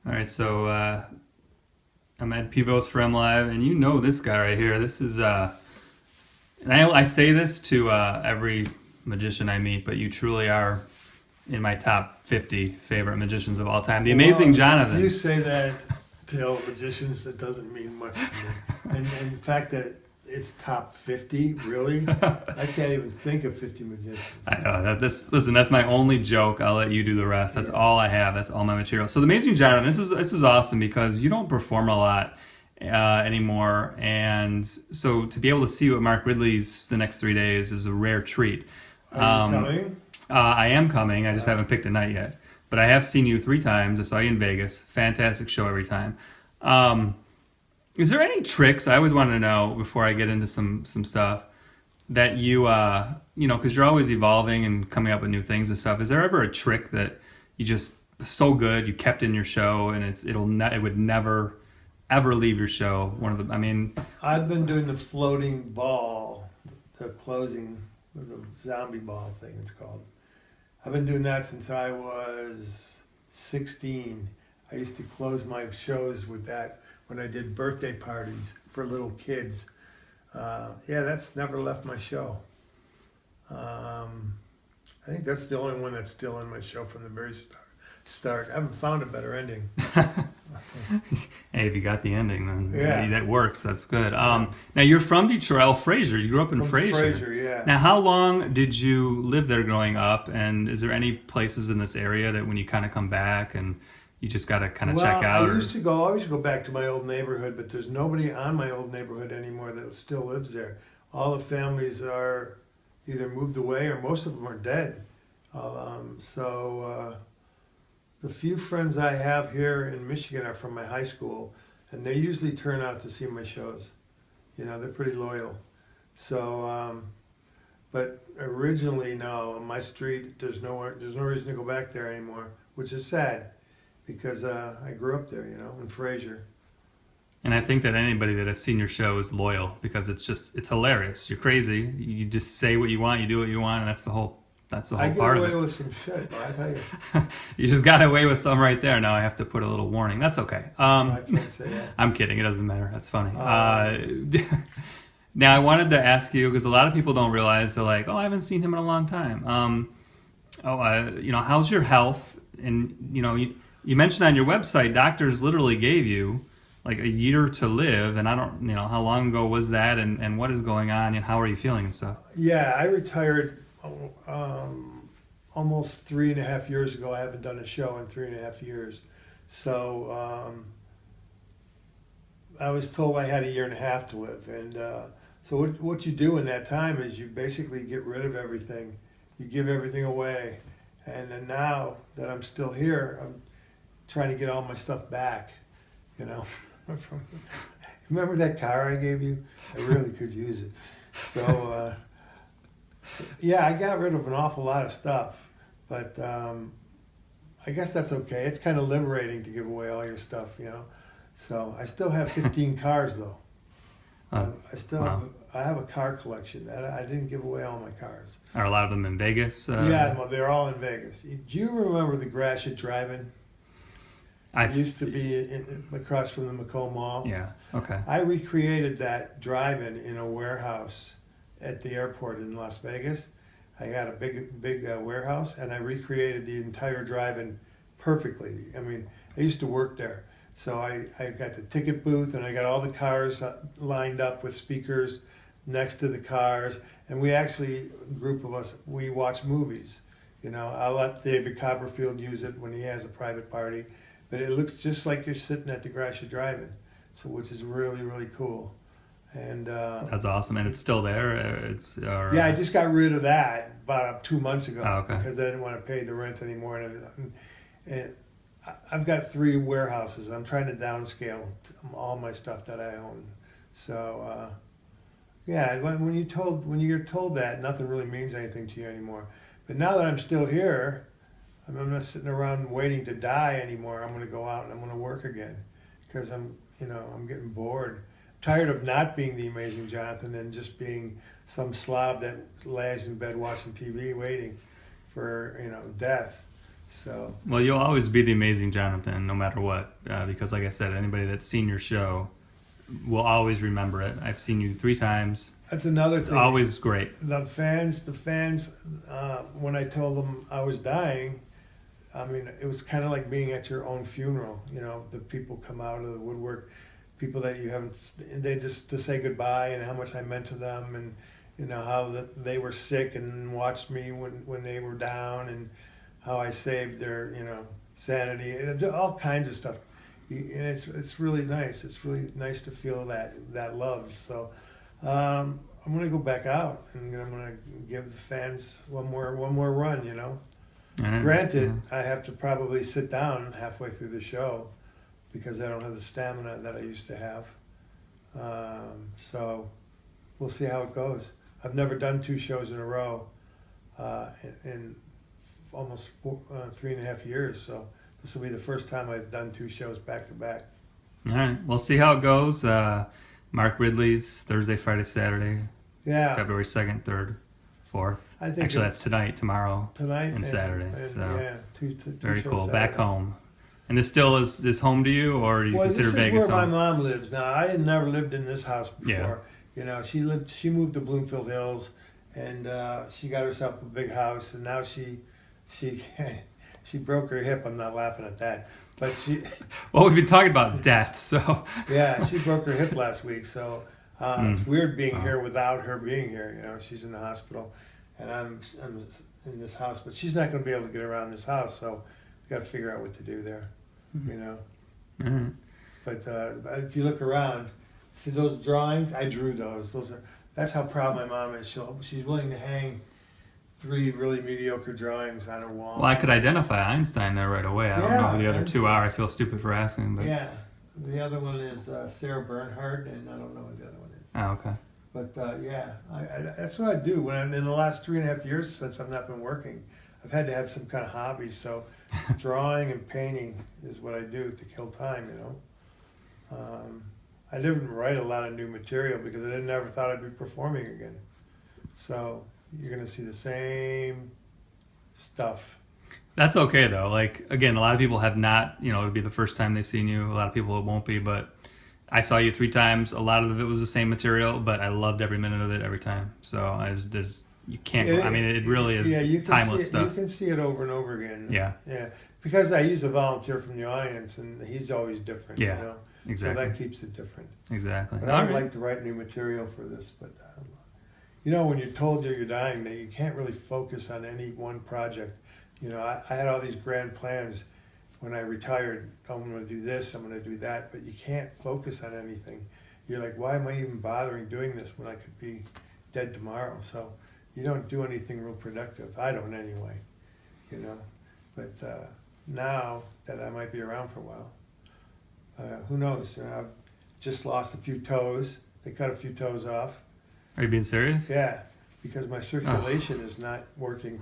All right, so I'm at Pivos for M Live, and you know this guy right here. This is, and I say this to every magician I meet, but you truly are in my top 50 favorite magicians of all time. The amazing Jonathan. If you say that to all magicians, that doesn't mean much to me. And the fact that it's top 50, really? I can't even think of 50 magicians. I know that listen, that's my only joke. I'll let you do the rest. That's all I have. That's all my material. So the amazing Jonathan, this is awesome because you don't perform a lot anymore, and so to be able to see you at Mark Ridley's the next 3 days is a rare treat. Are you coming? I am coming. I just haven't picked a night yet. But I have seen you 3 times. I saw you in Vegas. Fantastic show every time. Is there any tricks? I always wanted to know before I get into some stuff that you because you're always evolving and coming up with new things and stuff. Is there ever a trick that you just so good you kept in your show and it would never ever leave your show? I've been doing the floating ball, the closing, the zombie ball thing it's called. I've been doing that since I was 16. I used to close my shows with that when I did birthday parties for little kids. That's never left my show. I think that's the only one that's still in my show from the very start. I haven't found a better ending. Hey, if you got the ending, then that works. That's good. Now you're from Detroit, Fraser. You grew up in Fraser. Fraser, yeah. Now, how long did you live there growing up? And is there any places in this area that when you kind of come back and you just got to kind of check out? I used to go back to my old neighborhood, but there's nobody on my old neighborhood anymore that still lives there. All the families are either moved away or most of them are dead. The few friends I have here in Michigan are from my high school, and they usually turn out to see my shows. They're pretty loyal. So, but originally, no, on my street, there's no reason to go back there anymore, which is sad because I grew up there, in Fraser. And I think that anybody that has seen your show is loyal because it's hilarious. You're crazy. You just say what you want, you do what you want, and that's the whole part of it. I get away with some shit, I tell you. You just got away with some right there. Now I have to put a little warning. That's okay. I can't say that. I'm kidding. It doesn't matter. That's funny. Now I wanted to ask you because a lot of people don't realize they're like, oh, I haven't seen him in a long time. How's your health? And you mentioned on your website, doctors literally gave you like a year to live, and I don't, how long ago was that, and what is going on, and how are you feeling and stuff? Yeah, I retired almost 3.5 years ago. I haven't done a show in 3.5 years. So I was told I had a year and a half to live. And so what you do in that time is you basically get rid of everything. You give everything away. And then now that I'm still here, I'm trying to get all my stuff back, Remember that car I gave you? I really could use it. So, I got rid of an awful lot of stuff, but I guess that's okay. It's kind of liberating to give away all your stuff, So I still have 15 cars though. I have a car collection that I didn't give away all my cars. Are a lot of them in Vegas? Yeah, well, they're all in Vegas. Do you remember the Gratiot Drive-In? It used to be across from the Macomb Mall. Yeah, okay. I recreated that drive-in in a warehouse at the airport in Las Vegas. I got a big warehouse, and I recreated the entire drive-in perfectly. I mean, I used to work there. So I got the ticket booth, and I got all the cars lined up with speakers next to the cars. And we actually, a group of us, we watch movies. I'll let David Copperfield use it when he has a private party. But it looks just like you're sitting at the Gratiot Drive-In, which is really, really cool. And that's awesome, and it's still there. Yeah, I just got rid of that about 2 months ago because I didn't want to pay the rent anymore. And I've got 3 warehouses. I'm trying to downscale all my stuff that I own. So when you're told that, nothing really means anything to you anymore. But now that I'm still here, I'm not sitting around waiting to die anymore. I'm going to go out and I'm going to work again because I'm getting bored. Tired of not being the amazing Jonathan and just being some slob that lays in bed watching TV waiting for death. So Well, you'll always be the amazing Jonathan, no matter what, because, like I said, anybody that's seen your show will always remember it. I've seen you 3 times. that's another It's thing. always great. The fans, when I told them I was dying, I mean, it was kind of like being at your own funeral. You know, the people come out of the woodwork, people that you haven't, they just to say goodbye and how much I meant to them, and you know how they were sick and watched me when they were down, and how I saved their sanity, and all kinds of stuff. And it's really nice. It's really nice to feel that love. So I'm gonna go back out and I'm gonna give the fans one more run. You know. Granted, I have to probably sit down halfway through the show because I don't have the stamina that I used to have. So we'll see how it goes. I've never done 2 shows in a row in almost 3.5 years. So this will be the first time I've done 2 shows back to back. All right, we'll see how it goes. Mark Ridley's Thursday, Friday, Saturday, Yeah, February 2nd, 3rd, 4th. I think Actually, that's tonight, tonight and Saturday. and So yeah, two very shows cool. Saturday. Back home. And this still is this home to you, or do you Well, consider this is Vegas where my home? mom lives now. I had never lived in this house before. Yeah. You know, she moved to Bloomfield Hills, and she got herself a big house, and now she she broke her hip. I'm not laughing at that, but she Well, we've been talking about death, so yeah, she broke her hip last week. So it's weird being Wow. here without her being here. You know, she's in the hospital, and I'm in this house, but she's not going to be able to get around this house. So we got to figure out what to do there. You know. all right. But if you look around, see those drawings? I drew those. That's how proud my mom is. She's willing to hang 3 really mediocre drawings on her wall. Well, I could identify Einstein there right away. I don't know who the other 2 Einstein. are. I feel stupid for asking, but Yeah, the other one is Sarah Bernhardt, and I don't know what the other one is. oh, okay. But yeah, that's what I do. When I'm in the last 3.5 years since I've not been working, I've had to have some kind of hobby. So drawing and painting is what I do to kill time. You know. I didn't write a lot of new material because I never thought I'd be performing again. So you're gonna see the same stuff. That's okay though. Like again, a lot of people have not. It'll be the first time they've seen you. A lot of people it won't be, but I saw you 3 times. A lot of it was the same material, but I loved every minute of it every time. So you can't. I mean, it really is you can timeless see stuff. You can see it over and over again. Yeah. Yeah. Because I use a volunteer from the audience, and he's always different. Yeah, You know? exactly. So that keeps it different. Exactly. But I would like to write new material for this. But when you're told you're dying, that you can't really focus on any one project. You know, I had all these grand plans when I retired. I'm going to do this. I'm going to do that. But you can't focus on anything. You're like, why am I even bothering doing this when I could be dead tomorrow? So you don't do anything real productive. I don't anyway. You know, but now that I might be around for a while. Who knows? You know, I've just lost a few toes. They cut a few toes off. Are you being serious? Yeah, because my circulation is not working.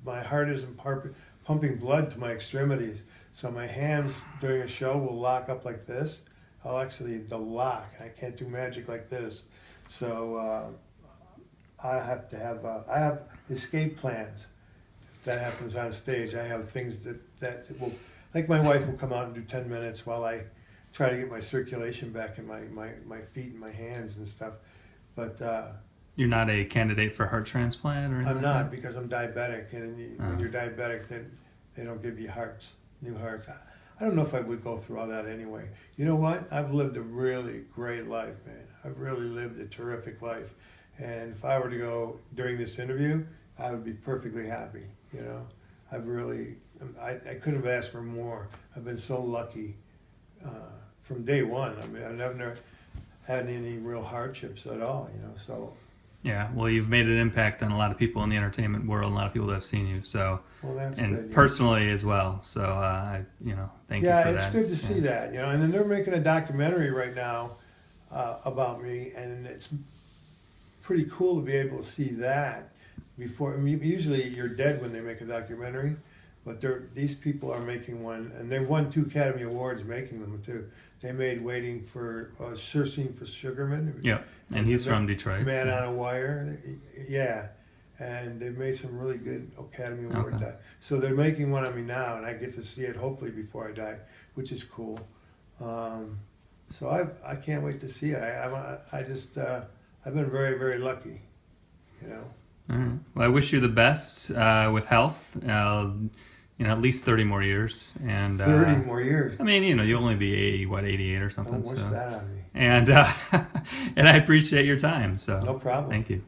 My heart isn't pumping blood to my extremities. So my hands during a show will lock up like this. They'll lock. I can't do magic like this. So I have escape plans. If that happens on stage, I have things that will, like my wife will come out and do 10 minutes while I try to get my circulation back in my feet and my hands and stuff. But You're not a candidate for heart transplant or anything? I'm not, because I'm diabetic, and when you're diabetic, then they don't give you new hearts. I don't know if I would go through all that anyway. You know what? I've lived a really great life, man. I've really lived a terrific life. And if I were to go during this interview, I would be perfectly happy, you know. I couldn't have asked for more. I've been so lucky from day one. I mean, I've never had any real hardships at all, you know, so. Yeah, well, you've made an impact on a lot of people in the entertainment world, and a lot of people that have seen you. So, Well, that's and good, yeah. personally as well. So, thank you for that. Yeah, it's good to see that, you know. And then they're making a documentary right now about me, and it's pretty cool to be able to see that before. I mean, usually you're dead when they make a documentary, but these people are making one, and they've won 2 Academy Awards making them too. They made Waiting for Searching for Sugarman. Yeah, and he's from Detroit. Man so. on a Wire, yeah. and they've made some really good Academy Award Okay. die. So they're making one of me now, and I get to see it hopefully before I die, which is cool. So I can't wait to see it. I just I've been very, very lucky, you know. All right. Well, I wish you the best with health. At least 30 more years. And 30 more years. I mean, you'll only be 88 or something. Don't wish So. that on me. And and I appreciate your time. So No problem. Thank you.